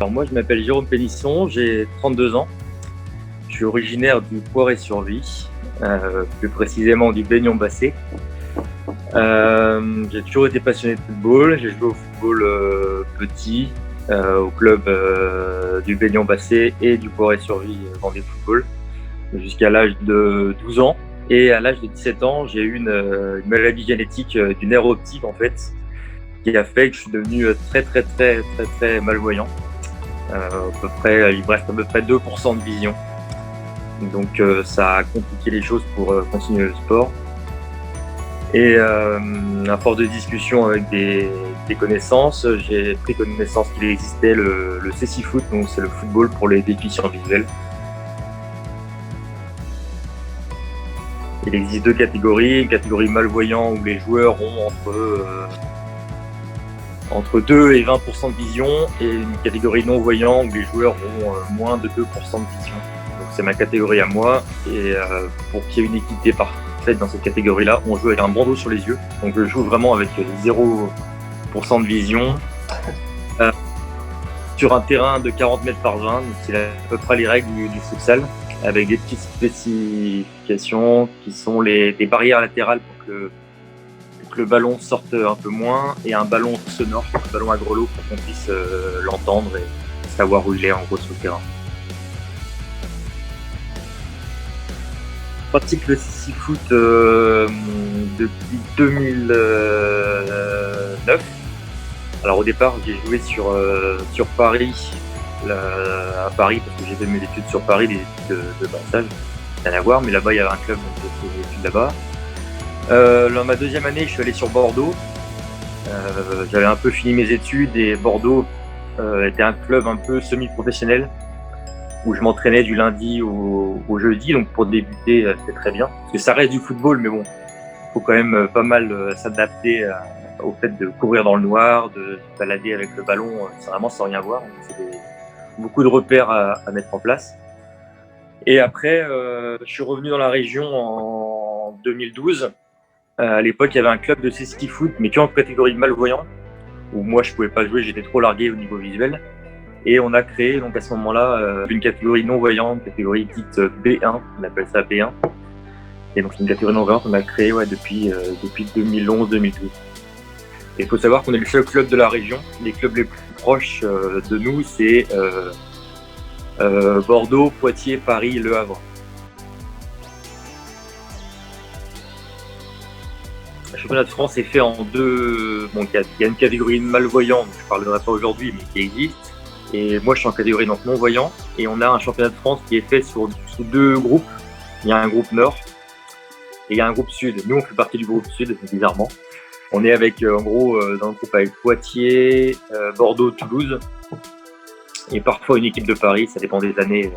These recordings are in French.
Alors moi, je m'appelle Jérôme Pénisson, j'ai 32 ans. Je suis originaire du Poiré-sur-Vie, plus précisément du Baignon-Bassé. J'ai toujours été passionné de football. J'ai joué au football petit, au club du Baignon-Bassé et du Poiré-sur-Vie Vendée Football, jusqu'à l'âge de 12 ans. Et à l'âge de 17 ans, j'ai eu une maladie génétique du nerf optique, en fait, qui a fait que je suis devenu très malvoyant. Il me reste à peu près 2% de vision. Donc ça a compliqué les choses pour continuer le sport. Et à force de discussion avec des connaissances, j'ai pris connaissance qu'il existait le cécifoot, donc c'est le football pour les déficients visuels. Il existe deux catégories, une catégorie malvoyant où les joueurs ont entre 2 et 20% de vision, et une catégorie non-voyant où les joueurs ont moins de 2% de vision. Donc c'est ma catégorie à moi, et pour qu'il y ait une équité parfaite dans cette catégorie-là, on joue avec un bandeau sur les yeux. Donc je joue vraiment avec 0% de vision, sur un terrain de 40 mètres par 20, donc c'est à peu près les règles du futsal, avec des petites spécifications qui sont des barrières latérales pour que le ballon sorte un peu moins, et un ballon sonore, un ballon à grelot pour qu'on puisse l'entendre et savoir où il est en gros sur le terrain. Je pratique le cécifoot depuis 2009. Alors au départ, j'ai joué sur Paris, à Paris, parce que j'ai fait mes études sur Paris, des études de passage, rien à voir, mais là-bas il y avait un club, donc j'ai fait mes études là-bas. Dans ma deuxième année, je suis allé sur Bordeaux. J'avais un peu fini mes études, et Bordeaux était un club un peu semi-professionnel où je m'entraînais du lundi au jeudi. Donc pour débuter, c'était très bien. Parce que ça reste du football, mais bon, il faut quand même pas mal s'adapter au fait de courir dans le noir, de se balader avec le ballon, vraiment sans rien voir. C'est beaucoup de repères à mettre en place. Et après, je suis revenu dans la région en 2012. À l'époque, il y avait un club de cécifoot, mais qu'en catégorie de malvoyants, où moi je pouvais pas jouer, j'étais trop largué au niveau visuel. Et on a créé donc à ce moment-là une catégorie non-voyante, une catégorie dite B1, on appelle ça B1. Et donc c'est une catégorie non-voyante qu'on a créée depuis 2011-2012. Et il faut savoir qu'on est le seul club de la région. Les clubs les plus proches de nous, c'est Bordeaux, Poitiers, Paris, Le Havre. Le championnat de France est fait en deux. Bon, il y a une catégorie malvoyant, dont je ne parlerai pas aujourd'hui, mais qui existe. Et moi, je suis en catégorie non-voyant. Et on a un championnat de France qui est fait sous deux groupes. Il y a un groupe Nord et il y a un groupe Sud. Nous, on fait partie du groupe Sud, bizarrement. On est avec, en gros, dans le groupe avec Poitiers, Bordeaux, Toulouse. Et parfois une équipe de Paris, ça dépend des années,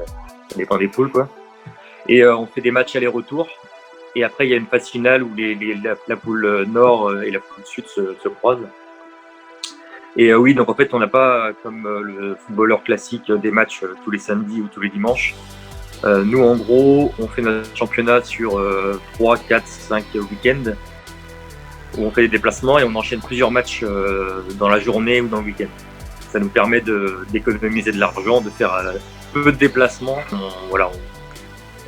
ça dépend des poules, quoi. Et on fait des matchs aller-retour. Et après, il y a une phase finale où la poule Nord et la poule Sud se croisent. Et oui, donc en fait, on n'a pas, comme le footballeur classique, des matchs tous les samedis ou tous les dimanches. Nous, en gros, on fait notre championnat sur 3, 4, 5 week-ends, où on fait des déplacements et on enchaîne plusieurs matchs dans la journée ou dans le week-end. Ça nous permet d'économiser de l'argent, de faire peu de déplacements.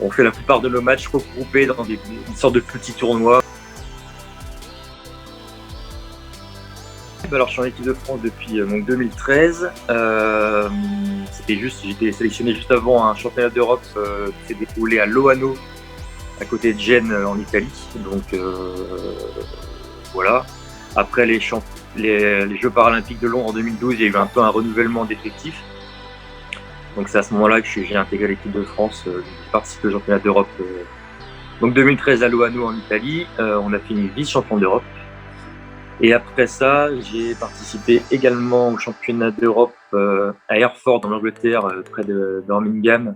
On fait la plupart de nos matchs regroupés dans une sorte de petits tournois. Alors, je suis en équipe de France depuis 2013. J'ai été sélectionné juste avant un championnat d'Europe qui s'est déroulé à Loano, à côté de Gênes, en Italie. Donc voilà. Après les Jeux paralympiques de Londres en 2012, il y a eu un peu un renouvellement d'effectifs. Donc c'est à ce moment-là que j'ai intégré l'équipe de France, j'ai participé au championnat d'Europe. Donc 2013 à Loano en Italie, on a fini vice-champion d'Europe. Et après ça, j'ai participé également au championnat d'Europe à Hereford en Angleterre, près de Birmingham,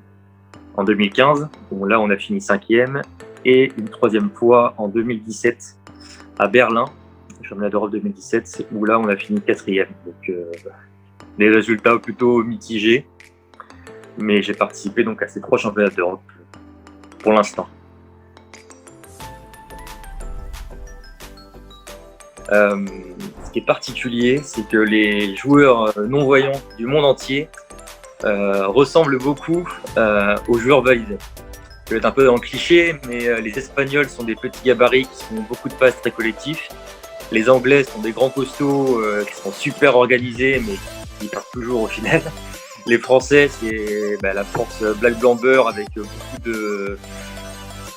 en 2015. Bon, là, on a fini 5e. Et une troisième fois en 2017 à Berlin, le championnat d'Europe 2017, où là, on a fini 4e. Donc des résultats plutôt mitigés. Mais j'ai participé donc à ces 3 championnats d'Europe pour l'instant. Ce qui est particulier, c'est que les joueurs non-voyants du monde entier ressemblent beaucoup aux joueurs valides. Je vais être un peu dans le cliché, mais les Espagnols sont des petits gabarits qui font beaucoup de passes très collectifs. Les Anglais sont des grands costauds qui sont super organisés, mais qui perdent toujours au final. Les Français, c'est la force Black Blamber avec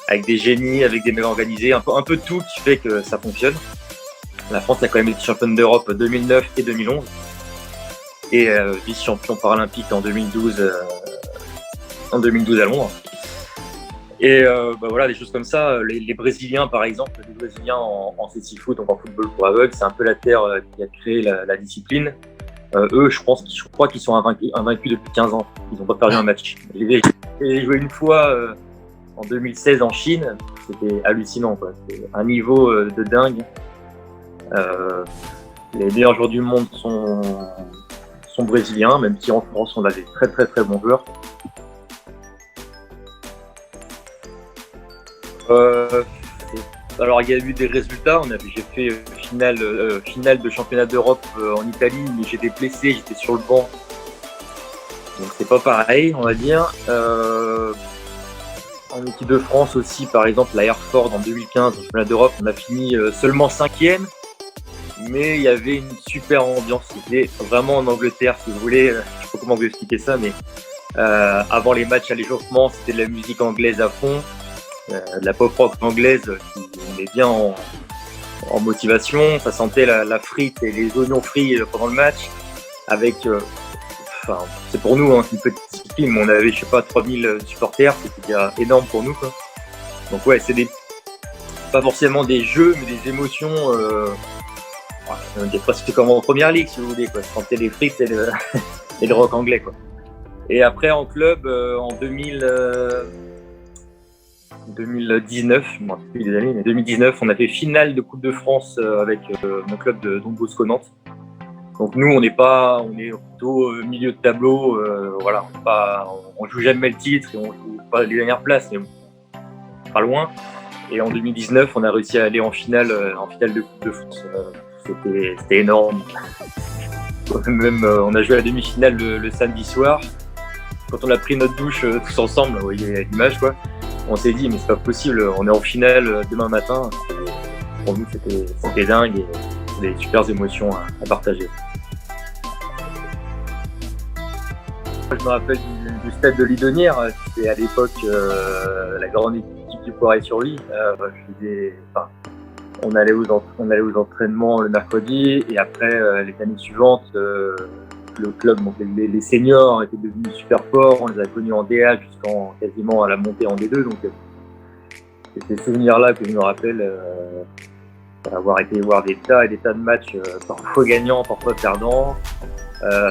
avec des génies, avec des mecs organisés, un peu de tout qui fait que ça fonctionne. La France a quand même été championne d'Europe 2009 et 2011 et vice-champion paralympique en 2012 à Londres. Et voilà, des choses comme ça. Les Brésiliens, par exemple, les Brésiliens en cécifoot, donc en football pour aveugles, c'est un peu la terre qui a créé la discipline. Eux, je crois qu'ils sont invaincus depuis 15 ans. Ils n'ont pas perdu un match. J'ai joué une fois en 2016 en Chine. C'était hallucinant, quoi. C'est un niveau de dingue. Les meilleurs joueurs du monde sont brésiliens, même si en France, on a des très très très bons joueurs. Alors il y a eu des résultats, j'ai fait finale de championnat d'Europe en Italie, mais j'étais blessé, j'étais sur le banc, donc c'est pas pareil on va dire. En équipe de France aussi, par exemple la Hereford en 2015 en championnat d'Europe, on a fini seulement 5e, mais il y avait une super ambiance. C'était vraiment en Angleterre, si vous voulez, je sais pas comment vous expliquer ça, mais avant les matchs à l'échauffement, c'était de la musique anglaise à fond. De la pop rock anglaise qui met bien en motivation. Ça sentait la frite et les oignons frits pendant le match. Avec, c'est pour nous une petite discipline, mais on avait, 3000 supporters, c'était déjà énorme pour nous, quoi. Donc ouais, c'est pas forcément des jeux, mais des émotions. On est presque comme en première ligue, si vous voulez, quoi. Ça sentait les frites et le rock anglais, quoi. Et après en club, en 2019, bon, depuis des années, mais 2019, on a fait finale de Coupe de France avec mon club de Don Bosco Nantes. Donc nous, on est plutôt milieu de tableau, voilà, on joue jamais le titre et on joue pas les dernières places, mais pas loin. Et en 2019, on a réussi à aller en finale de Coupe de France. C'était énorme. Même, on a joué à la demi-finale le samedi soir. Quand on a pris notre douche tous ensemble, vous voyez l'image, quoi. On s'est dit, mais c'est pas possible, on est en finale demain matin. Pour nous, c'était dingue et c'était des super émotions à partager. Je me rappelle du stade de Lidonnière, c'était à l'époque la grande équipe du Poiré-sur-Lui. On allait aux entraînements le mercredi et après, les années suivantes, le club, donc les seniors étaient devenus super forts, on les a connus en DA jusqu'en quasiment à la montée en D2, donc c'est ces souvenirs-là que je me rappelle avoir été voir des tas et des tas de matchs, parfois gagnants, parfois perdants,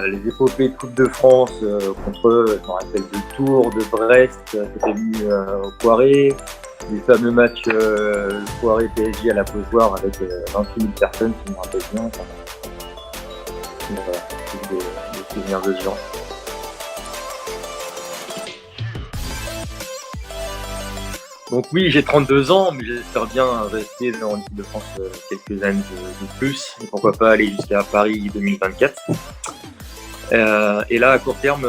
les épopées de Coupe de France contre, je me rappelle de Tours, de Brest, qui étaient venus au Poiré, les fameux matchs Poiré PSG à la Posoire avec 28 000 personnes, si je me rappelle bien. Voilà, des souvenirs de ce genre. Donc oui, j'ai 32 ans, mais j'espère bien rester dans l'équipe de France quelques années de plus. Et pourquoi pas aller jusqu'à Paris 2024. Et là, à court terme,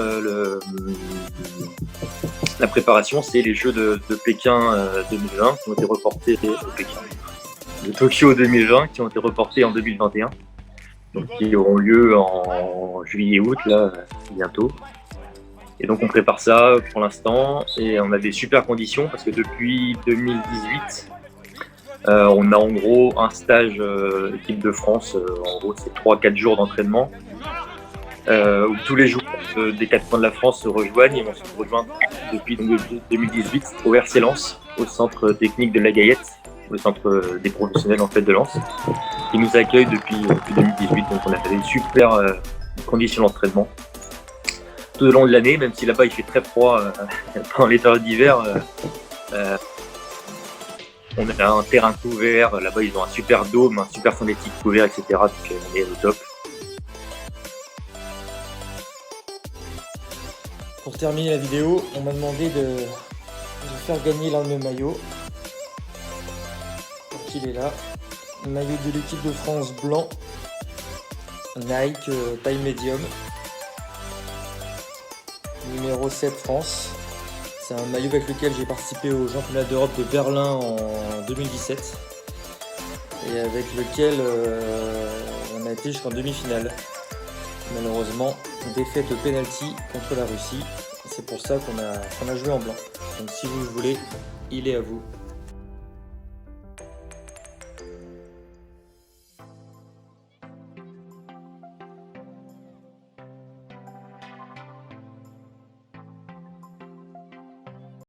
la préparation, c'est les Jeux de Pékin 2020 qui ont été reportés de Tokyo 2020 qui ont été reportés en 2021. Donc, qui auront lieu en juillet-août, là, bientôt. Et donc, on prépare ça pour l'instant et on a des super conditions parce que depuis 2018, on a en gros un stage équipe de France. En gros, c'est 3-4 jours d'entraînement où tous les joueurs des 4 coins de la France se rejoignent et on se rejoint depuis 2018 au RC Lens, au centre technique de La Gayette, le centre des professionnels en fait de Lens, qui nous accueille depuis 2018. Donc on a fait des super conditions d'entraînement tout au long de l'année, même si là-bas il fait très froid pendant les périodes d'hiver. On a un terrain couvert, là-bas ils ont un super dôme, un super synthétique couvert, etc. Donc on est au top. Pour terminer la vidéo, on m'a demandé de faire gagner l'un de mes maillots. Donc il est là. Le maillot de l'équipe de France blanc. Nike, taille médium. numéro 7 France. C'est un maillot avec lequel j'ai participé au championnat d'Europe de Berlin en 2017 et avec lequel on a été jusqu'en demi-finale. Malheureusement, défaite au penalty contre la Russie. C'est pour ça qu'on a joué en blanc. Donc si vous le voulez, il est à vous.